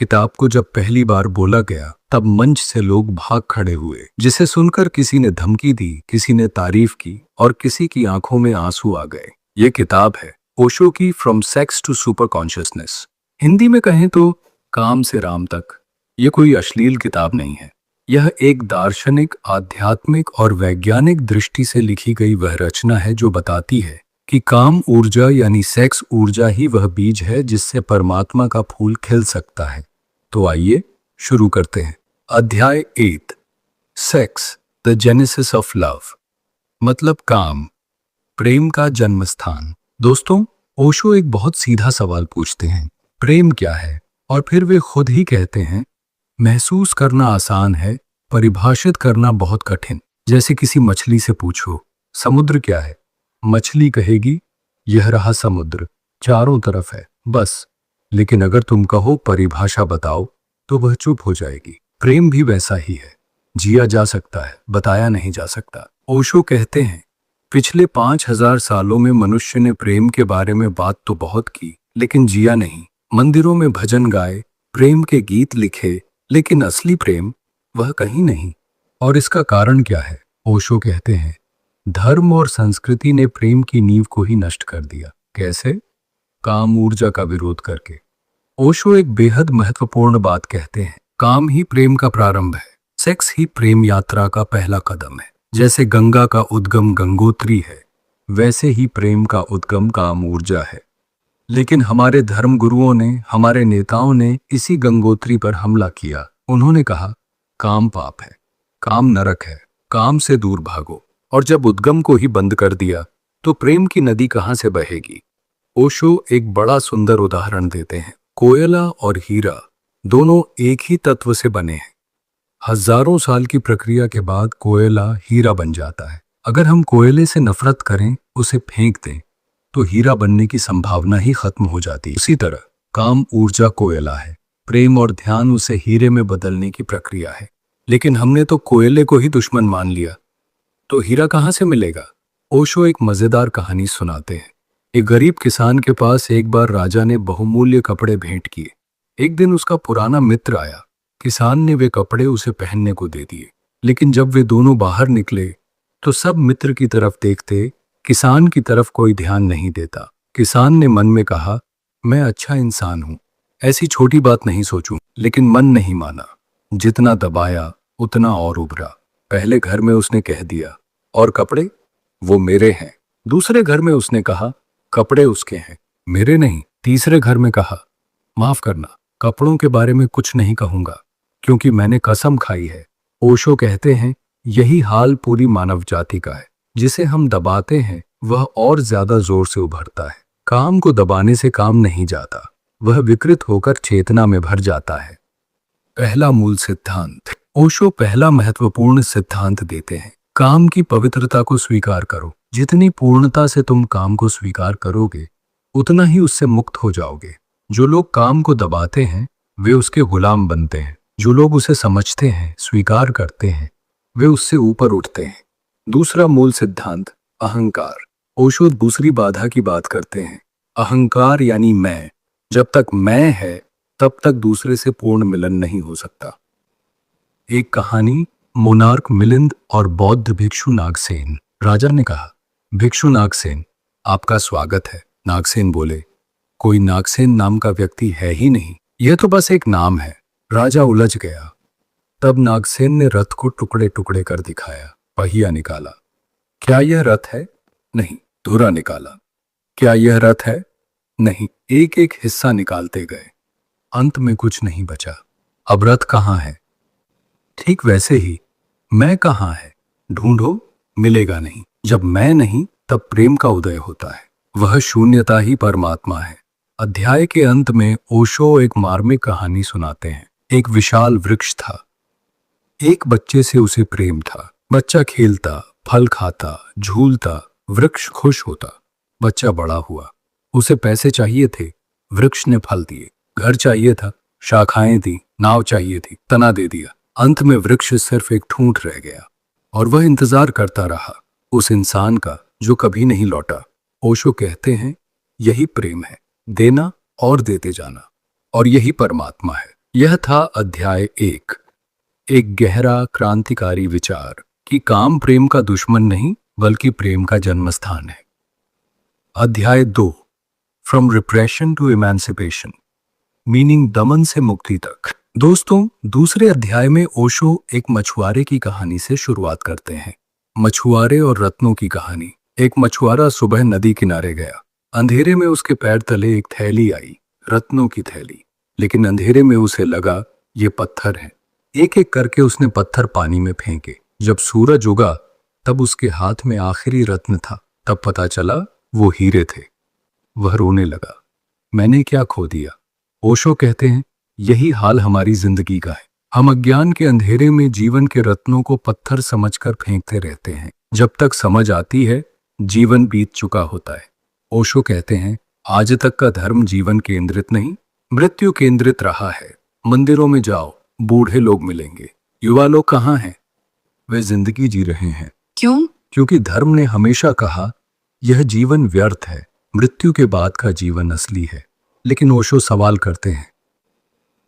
किताब को जब पहली बार बोला गया तब मंच से लोग भाग खड़े हुए, जिसे सुनकर किसी ने धमकी दी, किसी ने तारीफ की और किसी की आंखों में आंसू आ गए। ये किताब है ओशो की from sex to super consciousness. Hindi में कहें तो काम से राम तक। ये कोई अश्लील किताब नहीं है। यह एक दार्शनिक, आध्यात्मिक और वैज्ञानिक दृष्टि से लिखी गई वह रचना है जो बताती है कि काम ऊर्जा यानी सेक्स ऊर्जा ही वह बीज है जिससे परमात्मा का फूल खिल सकता है। तो आइए शुरू करते हैं। अध्याय 8, sex the genesis of love, मतलब काम, प्रेम का जन्म स्थान। दोस्तों, ओशो एक बहुत सीधा सवाल पूछते हैं, प्रेम क्या है? और फिर वे खुद ही कहते हैं, महसूस करना आसान है, परिभाषित करना बहुत कठिन। जैसे किसी मछली से पूछो, समुद्र क्या है? मछली कहेगी, यह रहा समुद्र, चारों तरफ है, बस। लेकिन अगर तुम कहो परिभाषा बताओ, तो वह चुप हो जाएगी। प्रेम भी वैसा ही है, जिया जा सकता है, बताया नहीं जा सकता। ओशो कहते हैं, पिछले 5000 सालों में मनुष्य ने प्रेम के बारे में बात तो बहुत की, लेकिन जिया नहीं। मंदिरों में भजन गाए, प्रेम के गीत लिखे, लेकिन असली प्रेम वह कहीं नहीं। और इसका कारण क्या है? ओशो कहते हैं, धर्म और संस्कृति ने प्रेम की नींव को ही नष्ट कर दिया। कैसे? काम ऊर्जा का विरोध करके। ओशो एक बेहद महत्वपूर्ण बात कहते हैं, काम ही प्रेम का प्रारंभ है, सेक्स ही प्रेम यात्रा का पहला कदम है। जैसे गंगा का उद्गम गंगोत्री है, वैसे ही प्रेम का उद्गम काम ऊर्जा है। लेकिन हमारे धर्म गुरुओं ने, हमारे नेताओं ने इसी गंगोत्री पर हमला किया। उन्होंने कहा, काम पाप है, काम नरक है, काम से दूर भागो। और जब उद्गम को ही बंद कर दिया, तो प्रेम की नदी कहां से बहेगी? ओशो एक बड़ा सुंदर उदाहरण देते हैं। कोयला और हीरा दोनों एक ही तत्व से बने हैं। हजारों साल की प्रक्रिया के बाद कोयला हीरा बन जाता है। अगर हम कोयले से नफरत करें, उसे फेंक दें, तो हीरा बनने की संभावना ही खत्म हो जाती है। उसी तरह काम ऊर्जा कोयला है, प्रेम और ध्यान उसे हीरे में बदलने की प्रक्रिया है। लेकिन हमने तो कोयले को ही दुश्मन मान लिया, तो हीरा कहां से मिलेगा? ओशो एक मजेदार कहानी सुनाते हैं। एक गरीब किसान के पास एक बार राजा ने बहुमूल्य कपड़े भेंट किए। एक दिन उसका पुराना मित्र आया। किसान ने वे कपड़े उसे पहनने को दे दिए, लेकिन जब वे दोनों बाहर निकले तो सब मित्र की तरफ देखते, किसान की तरफ कोई ध्यान नहीं देता। किसान ने मन में कहा, मैं अच्छा इंसान हूं, ऐसी छोटी बात नहीं सोचूं। लेकिन मन नहीं माना। जितना दबाया उतना और उभरा। पहले घर में उसने कह दिया, और कपड़े? वो मेरे हैं। दूसरे घर में उसने कहा, कपड़े उसके हैं, मेरे नहीं। तीसरे घर में कहा, माफ करना, कपड़ों के बारे में कुछ नहीं कहूंगा, क्योंकि मैंने कसम खाई है। ओशो कहते हैं, यही हाल पूरी मानव जाति का है। जिसे हम दबाते हैं वह और ज्यादा जोर से उभरता है। काम को दबाने से काम नहीं जाता, वह विकृत होकर चेतना में भर जाता है। पहला मूल सिद्धांत। ओशो पहला महत्वपूर्ण सिद्धांत देते हैं, काम की पवित्रता को स्वीकार करो। जितनी पूर्णता से तुम काम को स्वीकार करोगे, उतना ही उससे मुक्त हो जाओगे। जो लोग काम को दबाते हैं, वे उसके गुलाम बनते हैं। जो लोग उसे समझते हैं, स्वीकार करते हैं, वे उससे ऊपर उठते हैं। दूसरा मूल सिद्धांत, अहंकार। ओशो दूसरी बाधा की बात करते हैं। अहंकार यानी मैं। जब तक मैं है, तब तक दूसरे से पूर्ण मिलन नहीं हो सकता। एक कहानी, मोनार्क मिलिंद और बौद्ध भिक्षु नागसेन। राजा ने कहा, भिक्षु नागसेन, आपका स्वागत है। नागसेन बोले, कोई नागसेन नाम का व्यक्ति है ही नहीं, यह तो बस एक नाम है। राजा उलझ गया। तब नागसेन ने रथ को टुकड़े टुकड़े कर दिखाया। पहिया निकाला। क्या यह रथ है? नहीं। धुरा निकाला। क्या यह रथ है? नहीं। एक एक हिस्सा निकालते गए, अंत में कुछ नहीं बचा। अब रथ कहाँ है? ठीक वैसे ही मैं कहाँ है? ढूंढो, मिलेगा नहीं। जब मैं नहीं, तब प्रेम का उदय होता है। वह शून्यता ही परमात्मा है। अध्याय के अंत में ओशो एक मार्मिक कहानी सुनाते हैं। एक विशाल वृक्ष था। एक बच्चे से उसे प्रेम था। बच्चा खेलता, फल खाता, झूलता, वृक्ष खुश होता। बच्चा बड़ा हुआ, उसे पैसे चाहिए थे, वृक्ष ने फल दिए। घर चाहिए था, शाखाएं दी। नाव चाहिए थी, तना दे दिया। अंत में वृक्ष सिर्फ एक ठूंठ रह गया, और वह इंतजार करता रहा उस इंसान का जो कभी नहीं लौटा। ओशो कहते हैं, यही प्रेम है, देना और देते जाना, और यही परमात्मा है। यह था अध्याय 1, एक गहरा क्रांतिकारी विचार कि काम प्रेम का दुश्मन नहीं बल्कि प्रेम का जन्मस्थान है। अध्याय 2, from repression to emancipation, meaning दमन से मुक्ति तक। दोस्तों, दूसरे अध्याय में ओशो एक मछुआरे की कहानी से शुरुआत करते हैं। मछुआरे और रत्नों की कहानी। एक मछुआरा सुबह नदी किनारे गया। अंधेरे में उसके पैर तले एक थैली आई, रत्नों की थैली। लेकिन अंधेरे में उसे लगा ये पत्थर है। एक एक करके उसने पत्थर पानी में फेंके। जब सूरज उगा तब उसके हाथ में आखिरी रत्न था। तब पता चला वो हीरे थे। वह रोने लगा, मैंने क्या खो दिया। ओशो कहते हैं यही हाल हमारी जिंदगी का है। हम अज्ञान के अंधेरे में जीवन के रत्नों को पत्थर समझकर फेंकते रहते हैं। जब तक समझ आती है जीवन बीत चुका होता है। ओशो कहते हैं आज तक का धर्म जीवन केंद्रित नहीं, मृत्यु केंद्रित रहा है। मंदिरों में जाओ, बूढ़े लोग मिलेंगे। युवा लोग कहाँ हैं? वे जिंदगी जी रहे हैं। क्यों? क्योंकि धर्म ने हमेशा कहा यह जीवन व्यर्थ है, मृत्यु के बाद का जीवन असली है। लेकिन ओशो सवाल करते हैं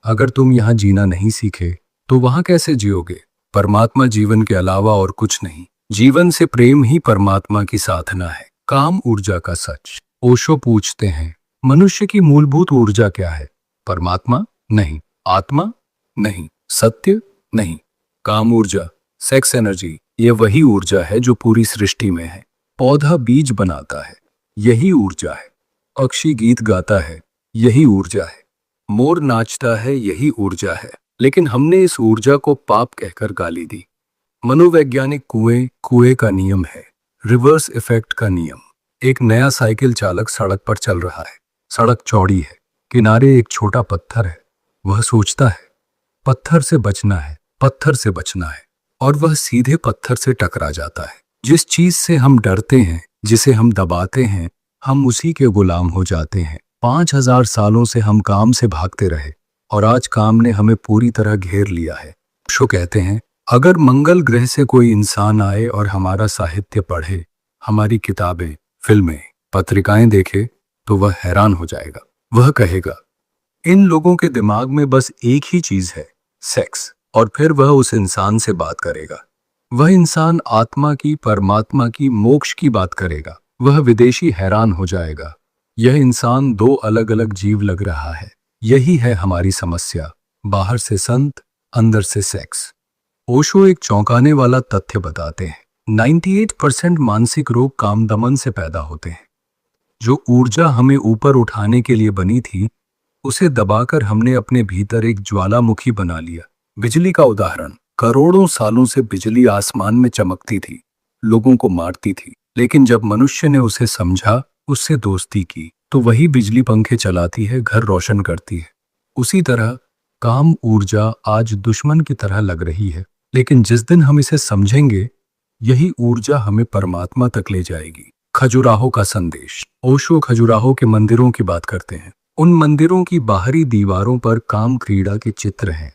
अगर तुम यहां जीना नहीं सीखे तो वहां कैसे जियोगे? परमात्मा जीवन के अलावा और कुछ नहीं। जीवन से प्रेम ही परमात्मा की साधना है। काम ऊर्जा का सच। ओशो पूछते हैं मनुष्य की मूलभूत ऊर्जा क्या है? परमात्मा? नहीं। आत्मा? नहीं। सत्य? नहीं। काम ऊर्जा, सेक्स एनर्जी, ये वही ऊर्जा है जो पूरी सृष्टि में है। पौधा बीज बनाता है, यही ऊर्जा है। पक्षी गीत गाता है, यही ऊर्जा है। मोर नाचता है, यही ऊर्जा है। लेकिन हमने इस ऊर्जा को पाप कहकर गाली दी। मनोवैज्ञानिक कुएं का नियम है, रिवर्स इफेक्ट का नियम। एक नया साइकिल चालक सड़क पर चल रहा है। सड़क चौड़ी है, किनारे एक छोटा पत्थर है। वह सोचता है पत्थर से बचना है, पत्थर से बचना है, और वह सीधे पत्थर से टकरा जाता है। जिस चीज से हम डरते हैं, जिसे हम दबाते हैं, हम उसी के गुलाम हो जाते हैं। 5000 सालों से हम काम से भागते रहे और आज काम ने हमें पूरी तरह घेर लिया है। ओशो कहते हैं अगर मंगल ग्रह से कोई इंसान आए और हमारा साहित्य पढ़े, हमारी किताबें, फिल्में, पत्रिकाएं देखे, तो वह हैरान हो जाएगा। वह कहेगा इन लोगों के दिमाग में बस एक ही चीज है, सेक्स। और फिर वह उस इंसान से बात करेगा। वह इंसान आत्मा की, परमात्मा की, मोक्ष की बात करेगा। वह विदेशी हैरान हो जाएगा, यह इंसान दो अलग अलग जीव लग रहा है। यही है हमारी समस्या, बाहर से संत, अंदर से सेक्स। ओशो एक चौंकाने वाला तथ्य बताते हैं 98% मानसिक रोग काम दमन से पैदा होते हैं। जो ऊर्जा हमें ऊपर उठाने के लिए बनी थी, उसे दबाकर हमने अपने भीतर एक ज्वालामुखी बना लिया। बिजली का उदाहरण, करोड़ों सालों से बिजली आसमान में चमकती थी, लोगों को मारती थी। लेकिन जब मनुष्य ने उसे समझा, उससे दोस्ती की, तो वही बिजली पंखे चलाती है, घर रोशन करती है। उसी तरह काम ऊर्जा आज दुश्मन की तरह लग रही है, लेकिन जिस दिन हम इसे समझेंगे, यही ऊर्जा हमें परमात्मा तक ले जाएगी। खजुराहो का संदेश। ओशो खजुराहो के मंदिरों की बात करते हैं। उन मंदिरों की बाहरी दीवारों पर काम क्रीड़ा के चित्र हैं,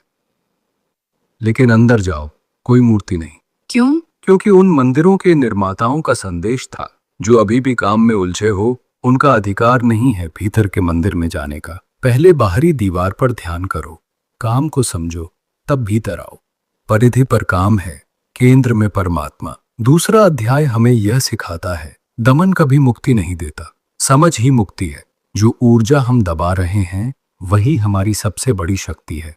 लेकिन अंदर जाओ, कोई मूर्ति नहीं। क्यों? क्योंकि उन मंदिरों के निर्माताओं का संदेश था जो अभी भी काम में उलझे हो, उनका अधिकार नहीं है भीतर के मंदिर में जाने का। पहले बाहरी दीवार पर ध्यान करो, काम को समझो, तब भीतर आओ। परिधि पर काम है, केंद्र में परमात्मा। दूसरा अध्याय हमें यह सिखाता है दमन कभी मुक्ति नहीं देता, समझ ही मुक्ति है। जो ऊर्जा हम दबा रहे हैं वही हमारी सबसे बड़ी शक्ति है।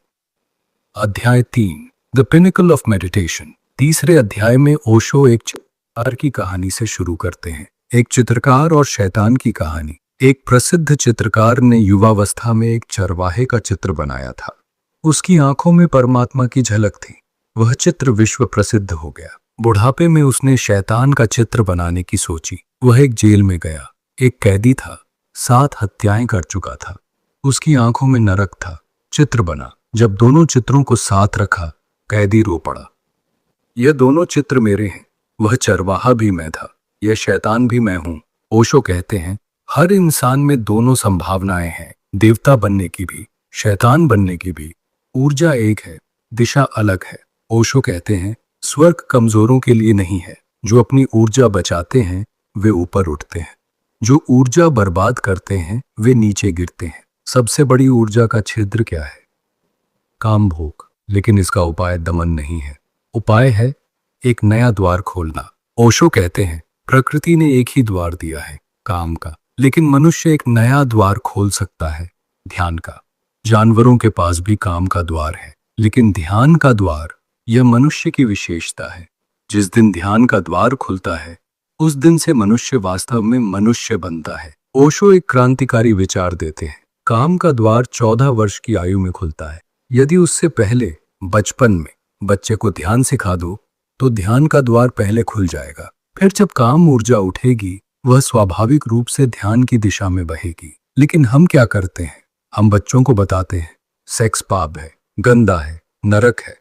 अध्याय 3, द पिनिकल ऑफ मेडिटेशन। तीसरे अध्याय में ओशो एक चित्रकार की कहानी से शुरू करते हैं। एक चित्रकार और शैतान की कहानी। एक प्रसिद्ध चित्रकार ने युवावस्था में एक चरवाहे का चित्र बनाया था। उसकी आंखों में परमात्मा की झलक थी। वह चित्र विश्व प्रसिद्ध हो गया। बुढ़ापे में उसने शैतान का चित्र बनाने की सोची। वह एक जेल में गया। एक कैदी था, 7 हत्याएं कर चुका था। उसकी आंखों में नरक था। चित्र बना। जब दोनों चित्रों को साथ रखा, कैदी रो पड़ा। यह दोनों चित्र मेरे हैं। वह चरवाहा भी मैं था, यह शैतान भी मैं हूं। ओशो कहते हैं हर इंसान में दोनों संभावनाएं हैं, देवता बनने की भी, शैतान बनने की भी। ऊर्जा एक है, दिशा अलग है। ओशो कहते हैं स्वर्ग कमजोरों के लिए नहीं है। जो अपनी ऊर्जा बचाते हैं वे ऊपर उठते हैं, जो ऊर्जा बर्बाद करते हैं वे नीचे गिरते हैं। सबसे बड़ी ऊर्जा का छिद्र क्या है? काम भोग, लेकिन इसका उपाय दमन नहीं है। उपाय है एक नया द्वार खोलना। ओशो कहते हैं प्रकृति ने एक ही द्वार दिया है, काम का, लेकिन मनुष्य एक नया द्वार खोल सकता है, ध्यान का। जानवरों के पास भी काम का द्वार है, लेकिन ध्यान का द्वार, यह मनुष्य की विशेषता है। जिस दिन ध्यान का द्वार खुलता है, उस दिन से मनुष्य वास्तव में मनुष्य बनता है। ओशो एक क्रांतिकारी विचार देते हैं। काम का द्वार 14 वर्ष की आयु में खुलता है। यदि उससे पहले बचपन में बच्चे को ध्यान सिखा दो तो ध्यान का द्वार पहले खुल जाएगा। फिर जब काम ऊर्जा उठेगी, वह स्वाभाविक रूप से ध्यान की दिशा में बहेगी। लेकिन हम क्या करते हैं? हम बच्चों को बताते हैं सेक्स पाप है, गंदा है, नरक है।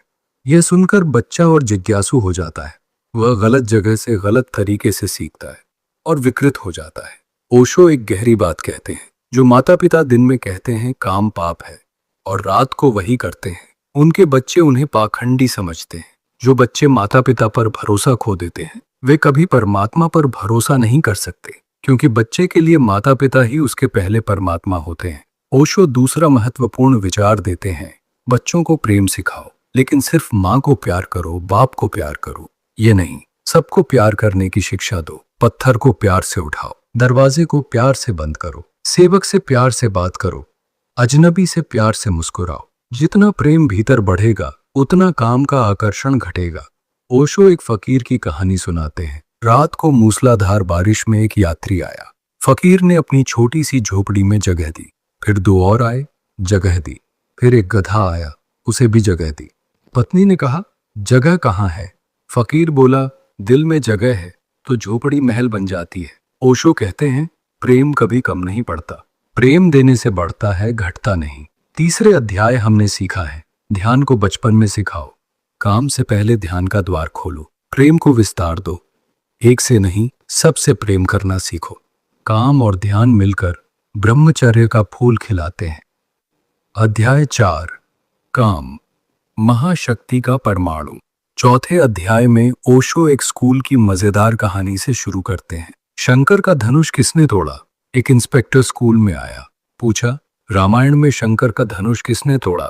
यह सुनकर बच्चा और जिज्ञासु हो जाता है। वह गलत जगह से गलत तरीके से सीखता है और विकृत हो जाता है। ओशो एक गहरी बात कहते हैं। जो माता पिता दिन में कहते हैं काम पाप है और रात को वही करते हैं, उनके बच्चे उन्हें पाखंडी समझते हैं। जो बच्चे माता पिता पर भरोसा खो देते हैं, वे कभी परमात्मा पर भरोसा नहीं कर सकते, क्योंकि बच्चे के लिए माता पिता ही उसके पहले परमात्मा होते हैं। ओशो दूसरा महत्वपूर्ण विचार देते हैं, बच्चों को प्रेम सिखाओ, लेकिन सिर्फ माँ को प्यार करो, बाप को प्यार करो, ये नहीं। सबको प्यार करने की शिक्षा दो। पत्थर को प्यार से उठाओ, दरवाजे को प्यार से बंद करो, सेवक से प्यार से बात करो, अजनबी से प्यार से मुस्कुराओ। जितना प्रेम भीतर बढ़ेगा, उतना काम का आकर्षण घटेगा। ओशो एक फकीर की कहानी सुनाते हैं। रात को मूसलाधार बारिश में एक यात्री आया। फकीर ने अपनी छोटी सी झोपड़ी में जगह दी। फिर 2 और आए, जगह दी। फिर एक गधा आया, उसे भी जगह दी। पत्नी ने कहा, जगह कहाँ है? फकीर बोला, दिल में जगह है तो झोपड़ी महल बन जाती है। ओशो कहते हैं प्रेम कभी कम नहीं पड़ता, प्रेम देने से बढ़ता है, घटता नहीं। तीसरे अध्याय हमने सीखा है, ध्यान को बचपन में सिखाओ। काम से पहले ध्यान का द्वार खोलो, प्रेम को विस्तार दो। एक से नहीं, सबसे प्रेम करना सीखो। काम और ध्यान मिलकर ब्रह्मचर्य का फूल खिलाते हैं। अध्याय 4, काम, महाशक्ति का परमाणु। चौथे अध्याय में ओशो एक स्कूल की मजेदार कहानी से शुरू करते हैं। शंकर का धनुष किसने तोड़ा? एक इंस्पेक्टर स्कूल में आया, पूछा, रामायण में शंकर का धनुष किसने तोड़ा?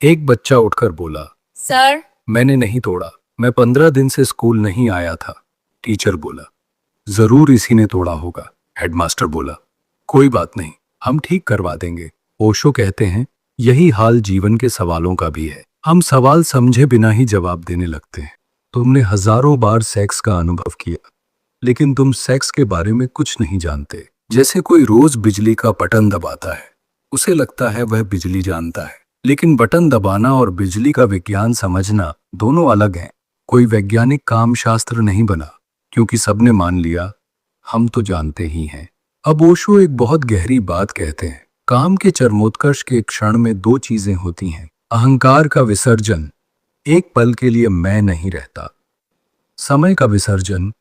एक बच्चा उठकर बोला, सर, मैंने नहीं तोड़ा, मैं 15 दिन से स्कूल नहीं आया था। टीचर बोला, जरूर इसी ने तोड़ा होगा। हेडमास्टर बोला, कोई बात नहीं, हम ठीक करवा देंगे। ओशो कहते हैं यही हाल जीवन के सवालों का भी है। हम सवाल समझे बिना ही जवाब देने लगते हैं। तुमने हजारों बार सेक्स का अनुभव किया, लेकिन तुम सेक्स के बारे में कुछ नहीं जानते। जैसे कोई रोज बिजली का बटन दबाता है, उसे लगता है वह बिजली जानता है, लेकिन बटन दबाना और बिजली का विज्ञान समझना दोनों अलग हैं। कोई वैज्ञानिक काम शास्त्र नहीं बना, क्योंकि सबने मान लिया हम तो जानते ही हैं। अब ओशो एक बहुत गहरी बात कहते हैं, काम के चरमोत्कर्ष के क्षण में 2 चीजें होती हैं। अहंकार का विसर्जन, एक पल के लिए मैं नहीं रहता। समय का विसर्जन,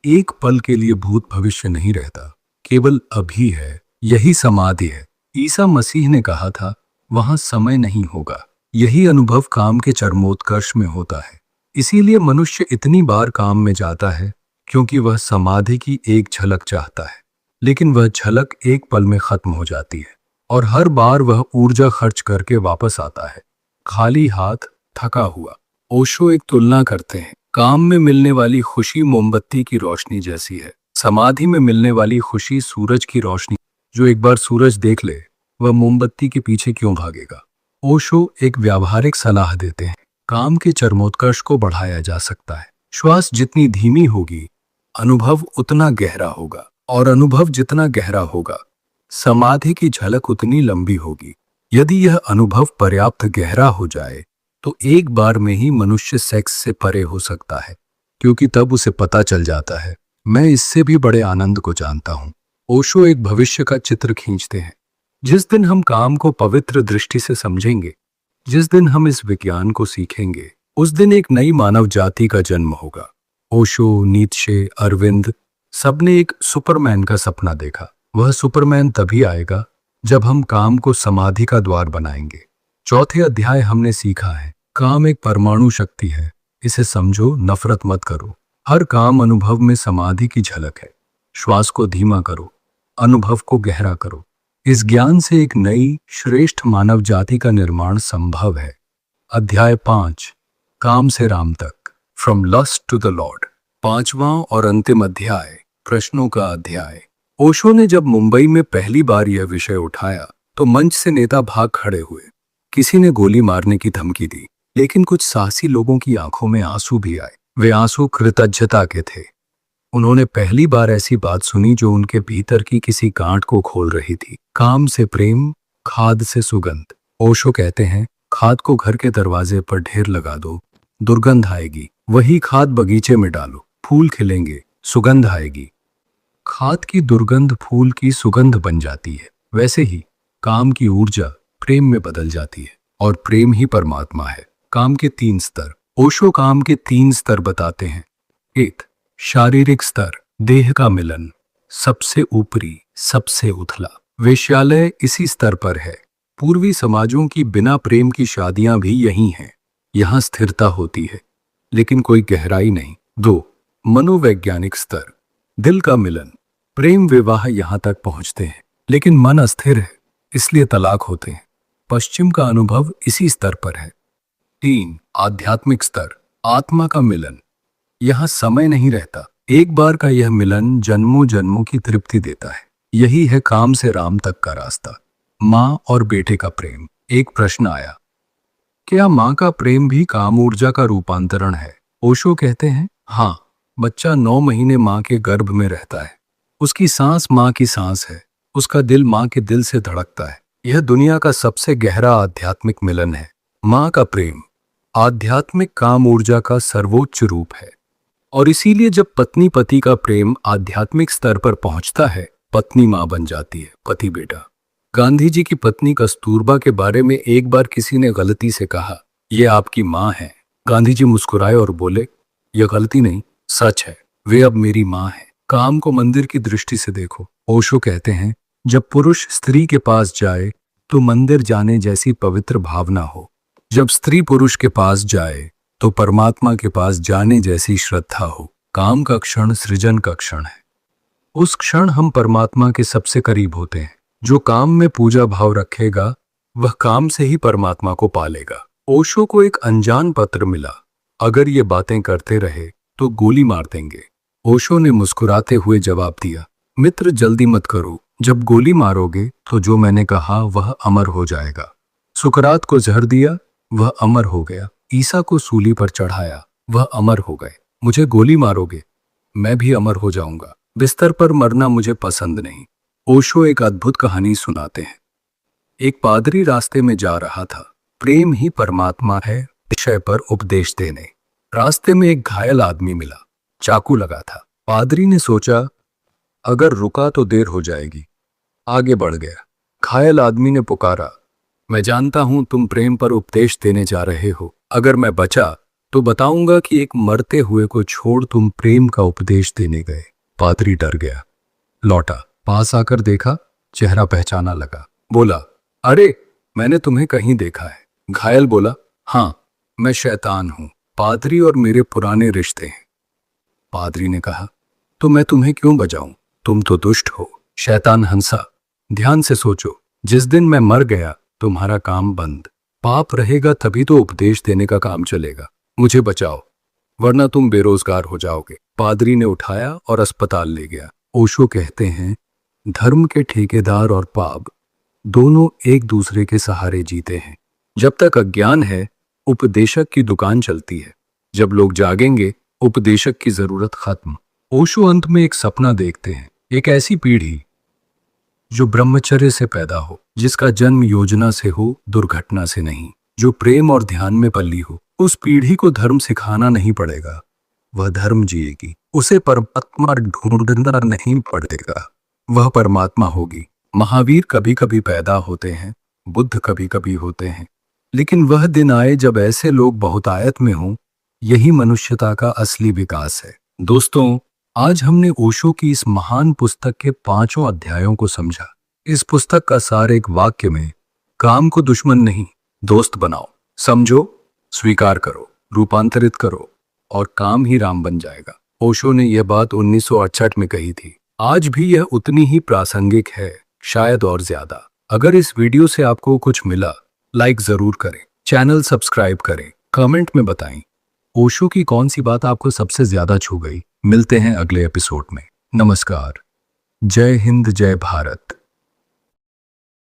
एक पल के लिए भूत भविष्य नहीं रहता, केवल अभी है। यही समाधि है। ईसा मसीह ने कहा था, वहां समय नहीं होगा। यही अनुभव काम के चरमोत्कर्ष में होता है। इसीलिए मनुष्य इतनी बार काम में जाता है, क्योंकि वह समाधि की एक झलक चाहता है, लेकिन वह झलक एक पल में खत्म हो जाती है और हर बार वह ऊर्जा खर्च करके वापस आता है, खाली हाथ, थका हुआ। ओशो एक तुलना करते हैं, काम में मिलने वाली खुशी मोमबत्ती की रोशनी जैसी है, समाधि में मिलने वाली खुशी सूरज की रोशनी। जो एक बार सूरज देख ले, वह मोमबत्ती के पीछे क्यों भागेगा? ओशो एक व्यावहारिक सलाह देते हैं, काम के चरमोत्कर्ष को बढ़ाया जा सकता है। श्वास जितनी धीमी होगी, अनुभव उतना गहरा होगा, और अनुभव जितना गहरा होगा, समाधि की झलक उतनी लंबी होगी। यदि यह अनुभव पर्याप्त गहरा हो जाए, तो एक बार में ही मनुष्य सेक्स से परे हो सकता है, क्योंकि तब उसे पता चल जाता है, मैं इससे भी बड़े आनंद को जानता हूं। ओशो एक भविष्य का चित्र खींचते हैं। जिस दिन हम काम को पवित्र दृष्टि से समझेंगे, जिस दिन हम इस विज्ञान को सीखेंगे, उस दिन एक नई मानव जाति का जन्म होगा। ओशो, नीत्शे, अरविंद, सबने एक सुपरमैन का सपना देखा। वह सुपरमैन तभी आएगा जब हम काम को समाधि का द्वार बनाएंगे। चौथे अध्याय हमने सीखा है, काम एक परमाणु शक्ति है, इसे समझो, नफरत मत करो। हर काम अनुभव में समाधि की झलक है। श्वास को धीमा करो, अनुभव को गहरा करो। इस ज्ञान से एक नई श्रेष्ठ मानव जाति का निर्माण संभव है। अध्याय 5 काम से राम तक from lust to the lord. पांचवां और अंतिम अध्याय प्रश्नों का अध्याय। ओशो ने जब मुंबई में पहली बार यह विषय उठाया तो मंच से नेता भाग खड़े हुए। किसी ने गोली मारने की धमकी दी, लेकिन कुछ साहसी लोगों की आंखों में आंसू भी आए। वे आंसू कृतज्ञता के थे। उन्होंने पहली बार ऐसी बात सुनी जो उनके भीतर की किसी गांठ को खोल रही थी। काम से प्रेम, खाद से सुगंध। ओशो कहते हैं, खाद को घर के दरवाजे पर ढेर लगा दो, दुर्गंध आएगी। वही खाद बगीचे में डालो, फूल खिलेंगे, सुगंध आएगी। खाद की दुर्गंध फूल की सुगंध बन जाती है। वैसे ही काम की ऊर्जा प्रेम में बदल जाती है, और प्रेम ही परमात्मा है। काम के 3 स्तर। ओशो काम के 3 स्तर बताते हैं। 1, शारीरिक स्तर, देह का मिलन, सबसे ऊपरी, सबसे उथला। वेश्यालय इसी स्तर पर है। पूर्वी समाजों की बिना प्रेम की शादियां भी यही हैं। यहां स्थिरता होती है, लेकिन कोई गहराई नहीं। 2, मनोवैज्ञानिक स्तर, दिल का मिलन। प्रेम विवाह यहां तक पहुंचते हैं, लेकिन मन अस्थिर है, इसलिए तलाक होते हैं। पश्चिम का अनुभव इसी स्तर पर है। 3, आध्यात्मिक स्तर, आत्मा का मिलन। यहां समय नहीं रहता। एक बार का यह मिलन जन्मों जन्मों की तृप्ति देता है। यही है काम से राम तक का रास्ता। माँ और बेटे का प्रेम। एक प्रश्न आया, क्या माँ का प्रेम भी काम ऊर्जा का रूपांतरण है? ओशो कहते हैं, हाँ। बच्चा 9 महीने माँ के गर्भ में रहता है। उसकी सांस माँ की सांस है, उसका दिल माँ के दिल से धड़कता है। यह दुनिया का सबसे गहरा आध्यात्मिक मिलन है। माँ का प्रेम आध्यात्मिक काम ऊर्जा का सर्वोच्च रूप है। और इसीलिए जब पत्नी पति का प्रेम आध्यात्मिक स्तर पर पहुंचता है, पत्नी माँ बन जाती है, पति बेटा। गांधी जी की पत्नी कस्तूरबा के बारे में एक बार किसी ने गलती से कहा, यह आपकी माँ है। गांधी जी मुस्कुराए और बोले, यह गलती नहीं, सच है, वे अब मेरी माँ है। काम को मंदिर की दृष्टि से देखो। ओशो कहते हैं, जब पुरुष स्त्री के पास जाए तो मंदिर जाने जैसी पवित्र भावना हो। जब स्त्री पुरुष के पास जाए तो परमात्मा के पास जाने जैसी श्रद्धा हो। काम का क्षण सृजन का क्षण है। उस क्षण हम परमात्मा के सबसे करीब होते हैं। जो काम में पूजा भाव रखेगा वह काम से ही परमात्मा को पालेगा। ओशो को एक अनजान पत्र मिला, अगर ये बातें करते रहे तो गोली मार देंगे। ओशो ने मुस्कुराते हुए जवाब दिया, मित्र जल्दी मत करो, जब गोली मारोगे तो जो मैंने कहा वह अमर हो जाएगा। सुकरात को जहर दिया, वह अमर हो गया। ईसा को सूली पर चढ़ाया, वह अमर हो गए। मुझे गोली मारोगे, मैं भी अमर हो जाऊंगा। बिस्तर पर मरना मुझे पसंद नहीं। ओशो एक अद्भुत कहानी सुनाते हैं। एक पादरी रास्ते में जा रहा था। प्रेम ही परमात्मा है विषय पर उपदेश देने। रास्ते में एक घायल आदमी मिला, चाकू लगा था। पादरी ने सोचा, अगर रुका तो देर हो जाएगी। आगे बढ़ गया। घायल आदमी ने पुकारा, मैं जानता हूं तुम प्रेम पर उपदेश देने जा रहे हो। अगर मैं बचा तो बताऊंगा कि एक मरते हुए को छोड़ तुम प्रेम का उपदेश देने गए। पादरी डर गया, लौटा। पास आकर देखा, चेहरा पहचाना लगा। बोला, अरे मैंने तुम्हें कहीं देखा है। घायल बोला, हाँ मैं शैतान हूं। पादरी और मेरे पुराने रिश्ते हैं। पादरी ने कहा, तो मैं तुम्हें क्यों बचाऊं? तुम तो दुष्ट हो। शैतान हंसा, ध्यान से सोचो, जिस दिन मैं मर गया तुम्हारा काम बंद। पाप रहेगा तभी तो उपदेश देने का काम चलेगा। मुझे बचाओ, वरना तुम बेरोजगार हो जाओगे। पादरी ने उठाया और अस्पताल ले गया। ओशो कहते हैं, धर्म के ठेकेदार और पाप दोनों एक दूसरे के सहारे जीते हैं। जब तक अज्ञान है उपदेशक की दुकान चलती है। जब लोग जागेंगे उपदेशक की जरूरत खत्म। ओशो अंत में एक सपना देखते हैं, एक ऐसी पीढ़ी जो ब्रह्मचर्य से पैदा हो, जिसका जन्म योजना से हो, दुर्घटना से नहीं, जो प्रेम और ध्यान में पली हो। उस पीढ़ी को धर्म सिखाना नहीं पड़ेगा, वह धर्म जिएगी। उसे परमात्मा ढूंढना नहीं पड़ेगा, वह परमात्मा होगी। महावीर कभी कभी पैदा होते हैं, बुद्ध कभी कभी होते हैं, लेकिन वह दिन आए जब ऐसे लोग बहुतायत में हों। यही मनुष्यता का असली विकास है। दोस्तों, आज हमने ओशो की इस महान पुस्तक के 5 अध्यायों को समझा। इस पुस्तक का सार एक वाक्य में, काम को दुश्मन नहीं दोस्त बनाओ। समझो, स्वीकार करो, रूपांतरित करो और काम ही राम बन जाएगा। ओशो ने यह बात 1968 में कही थी। आज भी यह उतनी ही प्रासंगिक है, शायद और ज्यादा। अगर इस वीडियो से आपको कुछ मिला, लाइक जरूर करें, चैनल सब्सक्राइब करें, कमेंट में बताएं ओशो की कौन सी बात आपको सबसे ज्यादा छू गई। मिलते हैं अगले एपिसोड में। नमस्कार। जय हिंद, जय भारत।